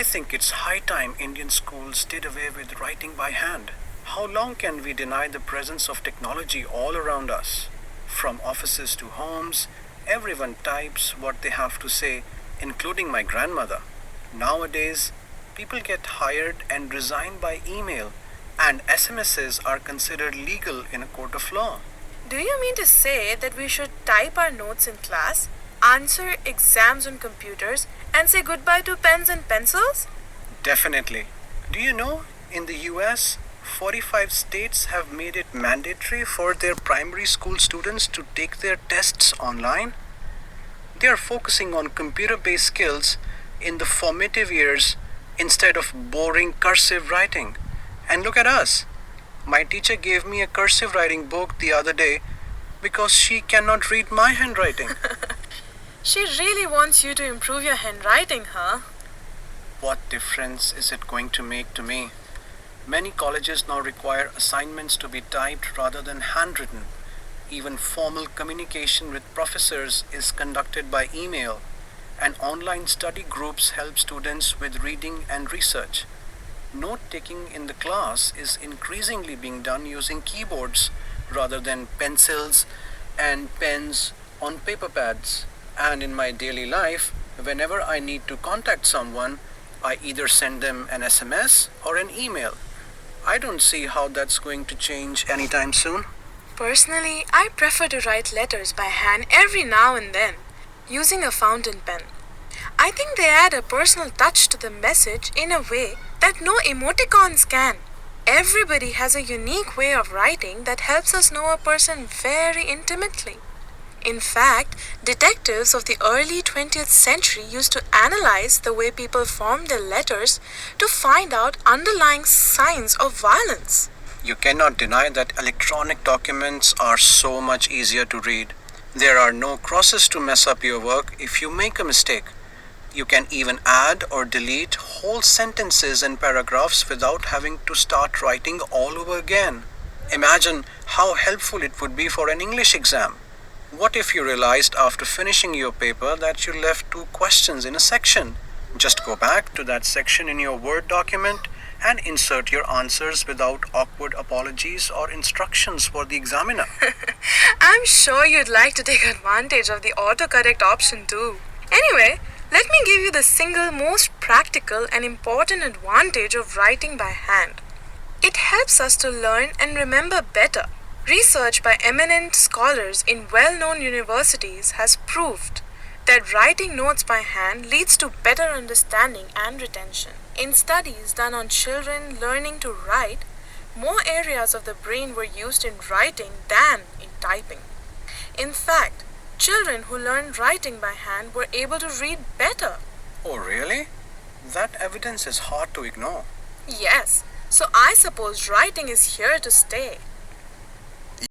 I think it's high time Indian schools did away with writing by hand. How long can we deny the presence of technology all around us? From offices to homes, everyone types what they have to say, including my grandmother. Nowadays, people get hired and resign by email, and SMSs are considered legal in a court of law. Do you mean to say that we should type our notes in class, answer exams on computers, and say goodbye to pens and pencils? Definitely. Do you know, in the US, 45 states have made it mandatory for their primary school students to take their tests online? They are focusing on computer based skills in the formative years instead of boring cursive writing. And look at us. My teacher gave me a cursive writing book the other day because she cannot read my handwriting. She really wants you to improve your handwriting, huh? What difference is it going to make to me? Many colleges now require assignments to be typed rather than handwritten. Even formal communication with professors is conducted by email, and online study groups help students with reading and research. Note taking in the class is increasingly being done using keyboards rather than pencils and pens on paper pads. And in my daily life, whenever I need to contact someone, I either send them an SMS or an email. I don't see how that's going to change anytime soon. Personally, I prefer to write letters by hand every now and then, using a fountain pen. I think they add a personal touch to the message in a way that no emoticons can. Everybody has a unique way of writing that helps us know a person very intimately. In fact, detectives of the early 20th century used to analyze the way people formed their letters to find out underlying signs of violence. You cannot deny that electronic documents are so much easier to read. There are no crosses to mess up your work if you make a mistake. You can even add or delete whole sentences and paragraphs without having to start writing all over again. Imagine how helpful it would be for an English exam. What if you realized after finishing your paper that you left two questions in a section? Just go back to that section in your Word document and insert your answers without awkward apologies or instructions for the examiner. I'm sure you'd like to take advantage of the autocorrect option too. Anyway, let me give you the single most practical and important advantage of writing by hand. It helps us to learn and remember better. Research by eminent scholars in well-known universities has proved that writing notes by hand leads to better understanding and retention. In studies done on children learning to write, more areas of the brain were used in writing than in typing. In fact, children who learned writing by hand were able to read better. Oh, really? That evidence is hard to ignore. Yes, so I suppose writing is here to stay.